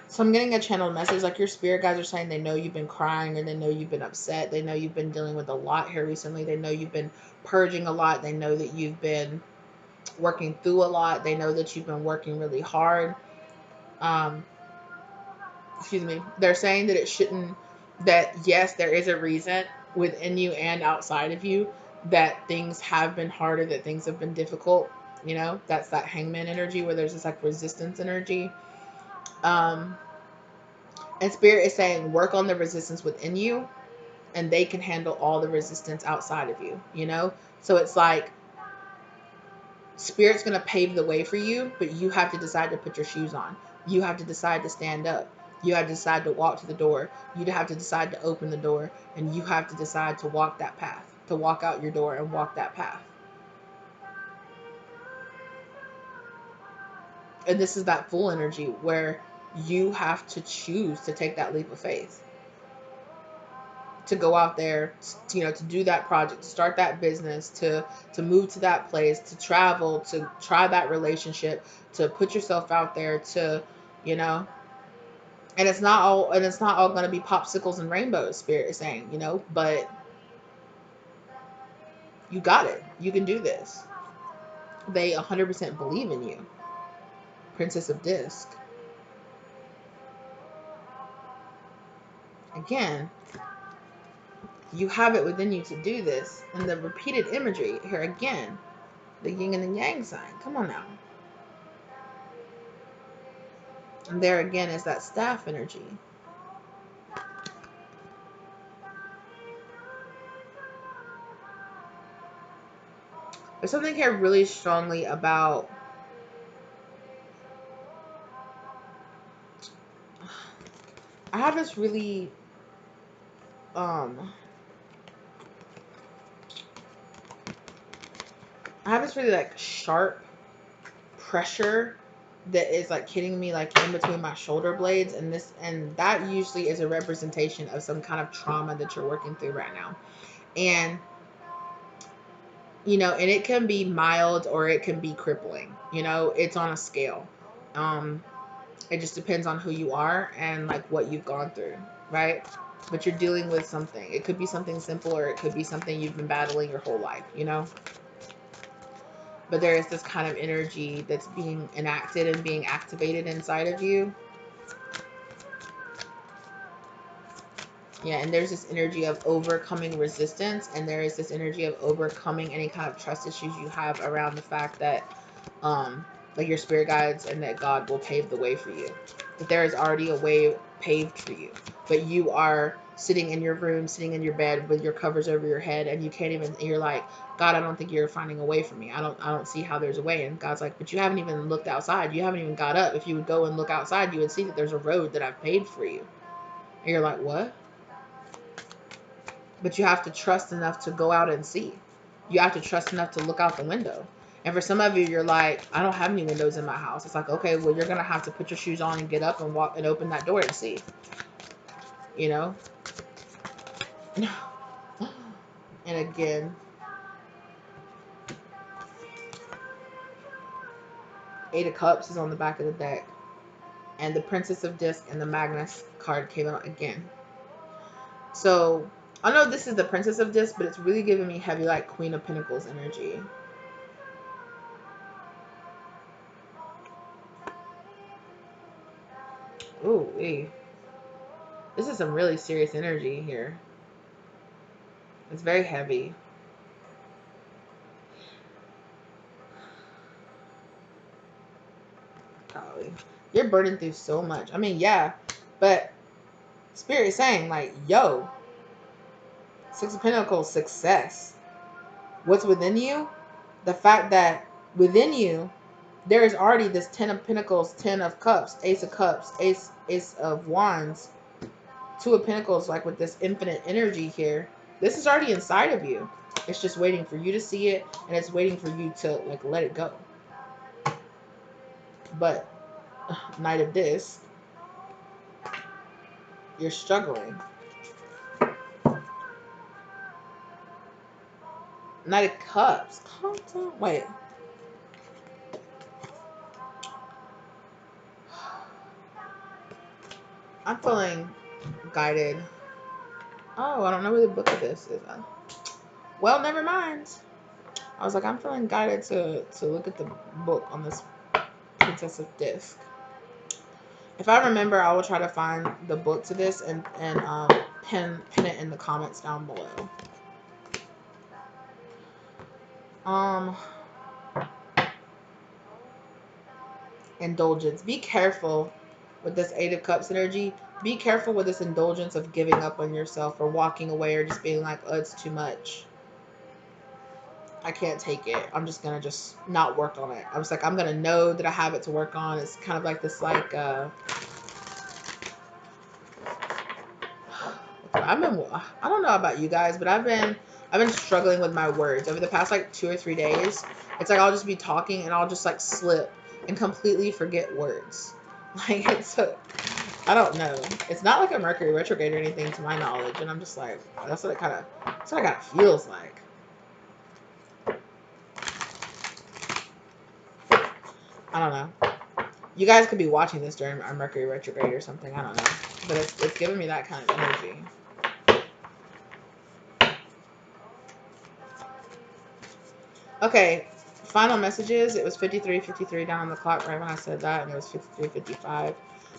So I'm getting a channeled message. Like, your spirit guides are saying they know you've been crying, or they know you've been upset. They know you've been dealing with a lot here recently. They know you've been purging a lot. They know that you've been working through a lot. They know that you've been working really hard. Excuse me. They're saying that it shouldn't, that yes, there is a reason within you and outside of you that things have been harder, that things have been difficult. You know, that's that hangman energy where there's this like resistance energy. And spirit is saying work on the resistance within you, and they can handle all the resistance outside of you, you know? So it's like spirit's going to pave the way for you, but you have to decide to put your shoes on. You have to decide to stand up. You have to decide to walk to the door. You have to decide to open the door, and you have to decide to walk that path, to walk out your door and walk that path. And this is that full energy where you have to choose to take that leap of faith, to go out there, to, you know, to do that project, to start that business, to move to that place, to travel, to try that relationship, to put yourself out there, to, you know, and it's not all going to be popsicles and rainbows, spirit is saying, you know, but you got it. You can do this. They 100% believe in you. Princess of Disc. Again, you have it within you to do this. And the repeated imagery here again, the yin and the yang sign. Come on now. And there again is that staff energy. There's something here really strongly about I have this really um like sharp pressure that is like hitting me like in between my shoulder blades, and that usually is a representation of some kind of trauma that you're working through right now. And and it can be mild or it can be crippling. It's on a scale. um it just depends on who you are and like what you've gone through, right? But you're dealing with something. It could be something simple or it could be something you've been battling your whole life. But there is this kind of energy that's being enacted and being activated inside of you. Yeah, and there's this energy of overcoming resistance, and there is this energy of overcoming any kind of trust issues you have around the fact that, like your spirit guides and that God will pave the way for you. That there is already a way paved for you, but you are sitting in your room, sitting in your bed with your covers over your head, and you can't even. You're like, God, I don't think you're finding a way for me. I don't see how there's a way. And God's like, but you haven't even looked outside. You haven't even got up. If you would go and look outside, you would see that there's a road that I've paved for you. And you're like, what? But you have to trust enough to go out and see. You have to trust enough to look out the window. And for some of you, you're like, I don't have any windows in my house. It's like, okay, well, you're going to have to put your shoes on and get up and walk and open that door and see. You know? And again, Eight of Cups is on the back of the deck. And the Princess of Disc and the Magnus card came out again. So, I know this is the Princess of Disc, but it's really giving me heavy, like, Queen of Pentacles energy. Ooh, this is some really serious energy here. It's very heavy. Golly. You're burning through so much. I mean, yeah, but Spirit is saying, like, yo, Six of Pentacles, success. What's within you? The fact that within you, there is already this Ten of Pentacles, Ten of Cups, Ace of Cups, Ace of Wands, Two of Pentacles, like with this infinite energy here. This is already inside of you. It's just waiting for you to see it, and it's waiting for you to, like, let it go. But Knight of Disc, you're struggling. Knight of Cups. Calm down. Wait. I'm feeling guided. Oh, I don't know where the book of this is. Well, never mind. I was like, I'm feeling guided to look at the book on this Princess of Disc. If I remember, I will try to find the book to this and pin it in the comments down below. Indulgence. Be careful with this Eight of Cups energy. Be careful with this indulgence of giving up on yourself or walking away or just being like, oh, it's too much. I can't take it. I'm just going to just not work on it. I was like, I'm going to know that I have it to work on. It's kind of like this, like, I don't know about you guys, but I've been struggling with my words over the past like 2 or 3 days. It's like I'll just be talking and I'll just like slip and completely forget words. Like I don't know. It's not like a Mercury retrograde or anything to my knowledge, and I'm just like, that's what it kind of feels like. I don't know. You guys could be watching this during our Mercury retrograde or something. I don't know, but it's giving me that kind of energy. Okay, final messages. It was 53:53 down on the clock right when I said that, and it was 53:55.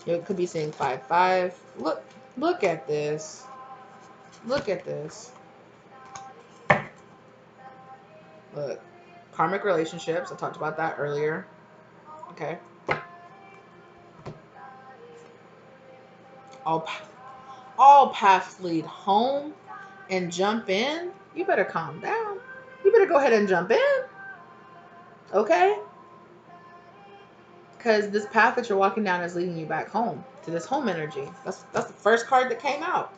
You could be saying 5-5. Look at this. Look at this. Look, karmic relationships. I talked about that earlier. Okay. All paths lead home, and jump in. You better calm down. You better go ahead and jump in. Okay. Because this path that you're walking down is leading you back home to this home energy. That's the first card that came out.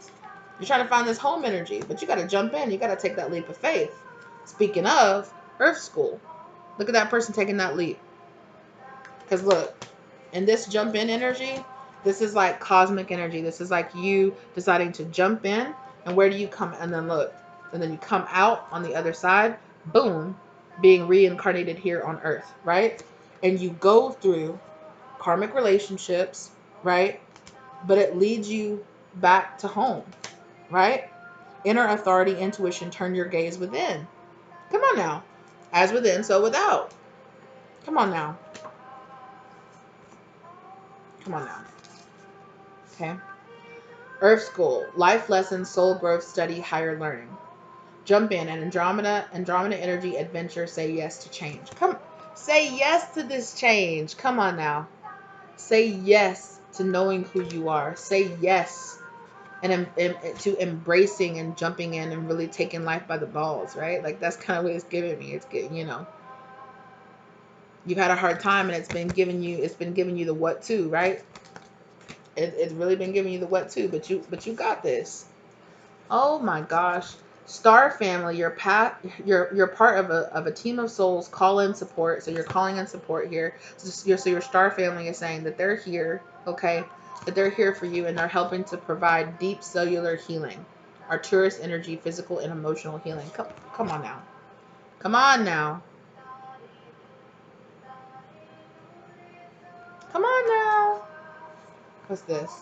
You're trying to find this home energy, but you got to jump in. You got to take that leap of faith. Speaking of Earth School, look at that person taking that leap. Because look, in this jump in energy, this is like cosmic energy. This is like you deciding to jump in. And where do you come? And then look, and then you come out on the other side. Boom, being reincarnated here on Earth, right? And you go through karmic relationships, right? But it leads you back to home, right? Inner authority, intuition, turn your gaze within. Come on now. As within, so without. Come on now. Come on now. Okay. Earth School, life lessons, soul growth, study, higher learning. Jump in and Andromeda energy, adventure, say yes to change. Come, say yes to this change. Come on now. Say yes to knowing who you are. Say yes and to embracing and jumping in and really taking life by the balls, right? Like that's kind of what it's giving me. It's getting, you've had a hard time and it's been giving you the what to, right? It's really been giving you the what to, but you got this. Oh my gosh. Star family, you're part of a team of souls, call in support. So you're calling in support here. So your star family is saying that they're here, okay? That they're here for you and they're helping to provide deep cellular healing. Arcturus energy, physical and emotional healing. Come on now. Come on now. Come on now. What's this?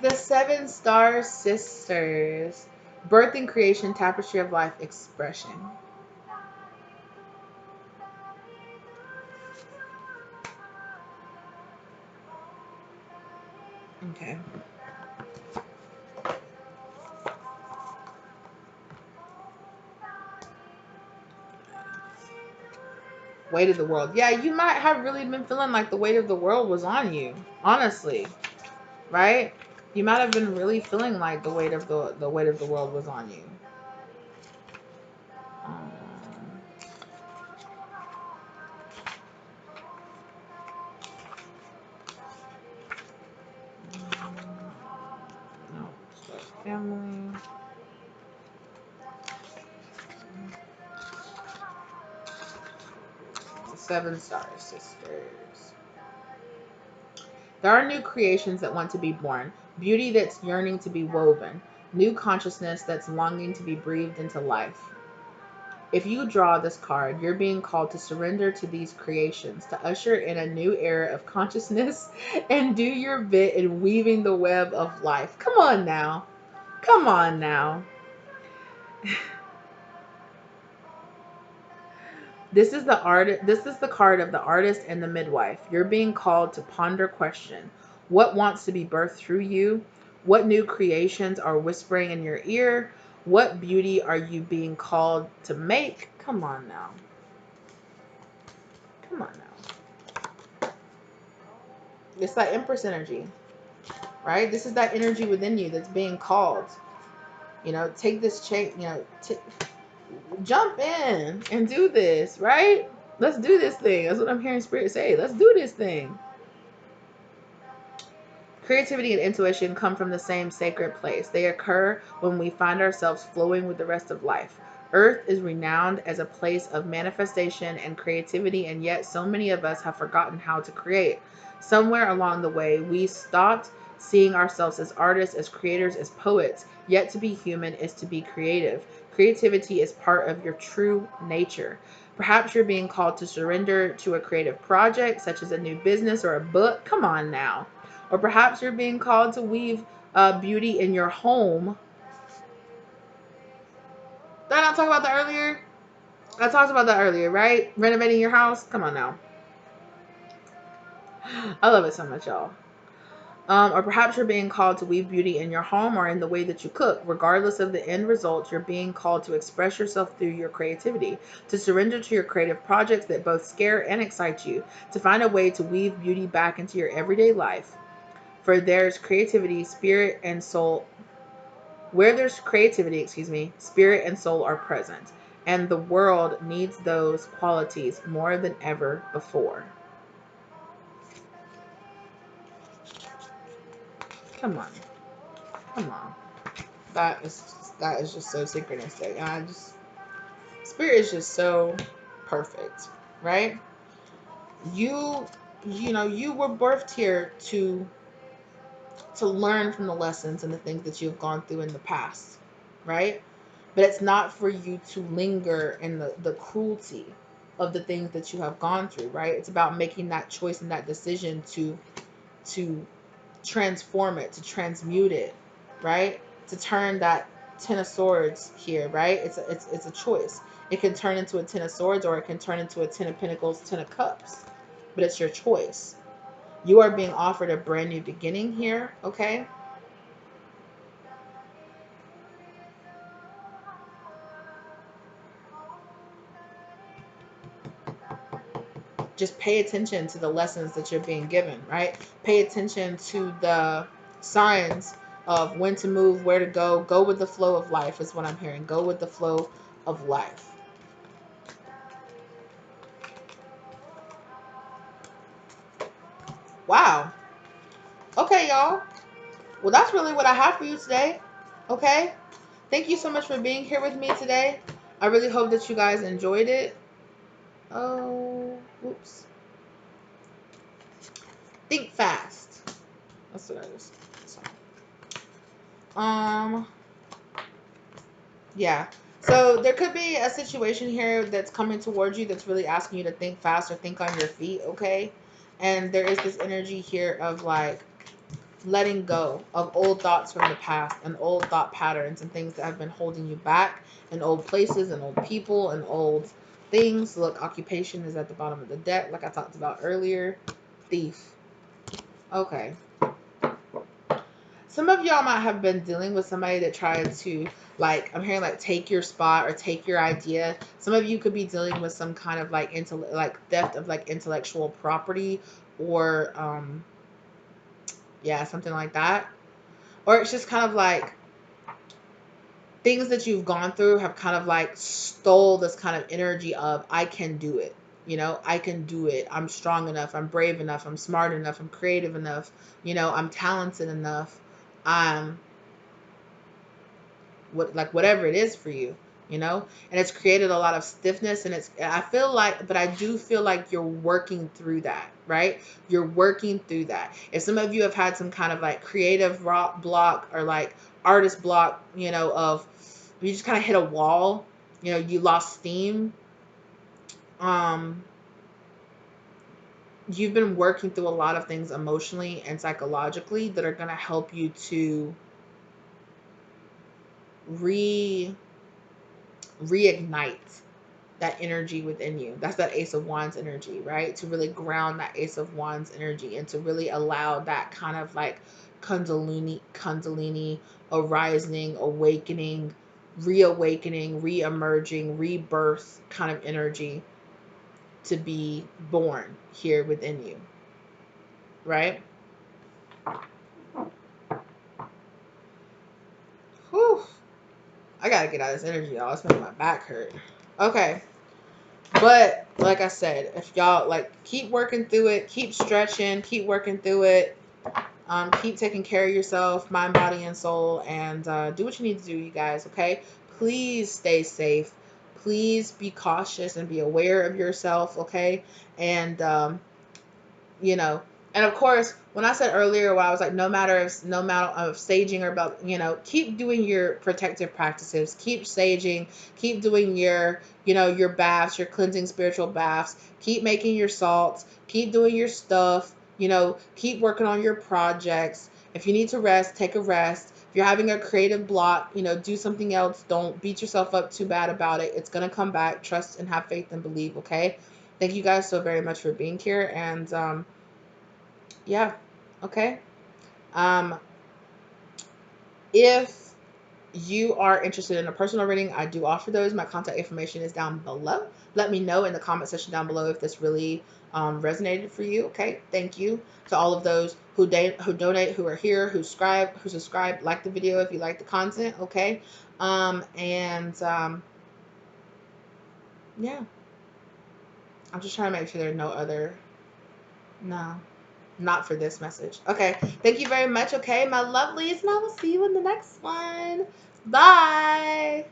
The Seven Star Sisters. Birth and creation, tapestry of life, expression. Okay. Weight of the world. Yeah, you might have really been feeling like the weight of the world was on you. Honestly. Right? You might have been really feeling like the weight of the weight of the world was on you. Um, no, family. Seven Star Sisters. There are new creations that want to be born, beauty that's yearning to be woven, new consciousness that's longing to be breathed into life. If you draw this card, you're being called to surrender to these creations, to usher in a new era of consciousness and do your bit in weaving the web of life. Come on now. Come on now. This is the card of the artist and the midwife. You're being called to ponder question. What wants to be birthed through you? What new creations are whispering in your ear? What beauty are you being called to make? Come on now. Come on now. It's that Empress energy, right? This is that energy within you that's being called. Take this change, jump in and do this, right? Let's do this thing. That's what I'm hearing Spirit say. Let's do this thing. Creativity and intuition come from the same sacred place. They occur when we find ourselves flowing with the rest of life. Earth is renowned as a place of manifestation and creativity, and yet so many of us have forgotten how to create. Somewhere along the way, we stopped seeing ourselves as artists, as creators, as poets. Yet to be human is to be creative. Creativity is part of your true nature. Perhaps you're being called to surrender to a creative project, such as a new business or a book. Come on now. Or perhaps you're being called to weave beauty in your home. Did I not talk about that earlier? I talked about that earlier, right? Renovating your house. Come on now. I love it so much, y'all. Or perhaps you're being called to weave beauty in your home or in the way that you cook. Regardless of the end result, you're being called to express yourself through your creativity, to surrender to your creative projects that both scare and excite you, to find a way to weave beauty back into your everyday life. For there's creativity, spirit and soul. Where there's creativity, spirit and soul are present, and the world needs those qualities more than ever before. Come on. Come on. That is just so synchronistic. And I just, spirit is just so perfect, right? You you know, you were birthed here to learn from the lessons and the things that you've gone through in the past, right? But it's not for you to linger in the cruelty of the things that you have gone through, right? It's about making that choice and that decision to transform it, to transmute it, right? To turn that Ten of Swords here, right? It's a choice. It can turn into a Ten of Swords, or it can turn into a Ten of Pentacles, Ten of Cups. But it's your choice. You are being offered a brand new beginning here, okay? Just pay attention to the lessons that you're being given, right? Pay attention to the signs of when to move, where to go. Go with the flow of life is what I'm hearing. Go with the flow of life. Wow. Okay, y'all. Well, that's really what I have for you today. Okay? Thank you so much for being here with me today. I really hope that you guys enjoyed it. Oh, oops. Think fast. That's what I just saw. Yeah. So there could be a situation here that's coming towards you that's really asking you to think fast or think on your feet, okay? And there is this energy here of like letting go of old thoughts from the past and old thought patterns and things that have been holding you back, and old places and old people and old things. Look, occupation is at the bottom of the deck, like I talked about earlier. Thief. Okay. Some of y'all might have been dealing with somebody that tried to, like, I'm hearing like take your spot or take your idea. Some of you could be dealing with some kind of like theft of like intellectual property, or yeah, something like that. Or it's just kind of like things that you've gone through have kind of like stole this kind of energy of I can do it. You know, I can do it. I'm strong enough. I'm brave enough. I'm smart enough. I'm creative enough. You know, I'm talented enough. I'm whatever it is for you, you know. And it's created a lot of stiffness, and I feel like, but I do feel like you're working through that, right? You're working through that. If some of you have had some kind of like creative rock block or like artist block, you know, of you just kind of hit a wall, you know, you lost steam, um you've been working through a lot of things emotionally and psychologically that are going to help you to re reignite that energy within you. That's that Ace of Wands energy, right? To really ground that Ace of Wands energy and to really allow that kind of like Kundalini arising, awakening, reawakening, re-emerging, rebirth kind of energy to be born here within you, right? Whew. I gotta get out of this energy, y'all. It's making my back hurt. Okay. But like I said, if y'all like keep working through it, keep stretching, keep working through it, keep taking care of yourself, mind, body, and soul, and do what you need to do, you guys. Okay, please stay safe. Please be cautious and be aware of yourself. Okay, and you know, and of course, when I said earlier, where I was like, no matter of saging or about, you know, keep doing your protective practices, keep saging, keep doing your, you know, your baths, your cleansing spiritual baths, keep making your salts, keep doing your stuff, you know, keep working on your projects. If you need to rest, take a rest. If you're having a creative block, you know, do something else. Don't beat yourself up too bad about it. It's gonna come back. Trust and have faith and believe. Okay. Thank you guys so very much for being here. And yeah, okay. Um, if you are interested in a personal reading, I do offer those. My contact information is down below. Let me know in the comment section down below if this really resonated for you. Okay, thank you to all of those who donate, who are here, who subscribe, like the video if you like the content. Okay, yeah, I'm just trying to make sure there are no other. No. Not for this message. Okay. Thank you very much. Okay, my lovelies, and I will see you in the next one. Bye.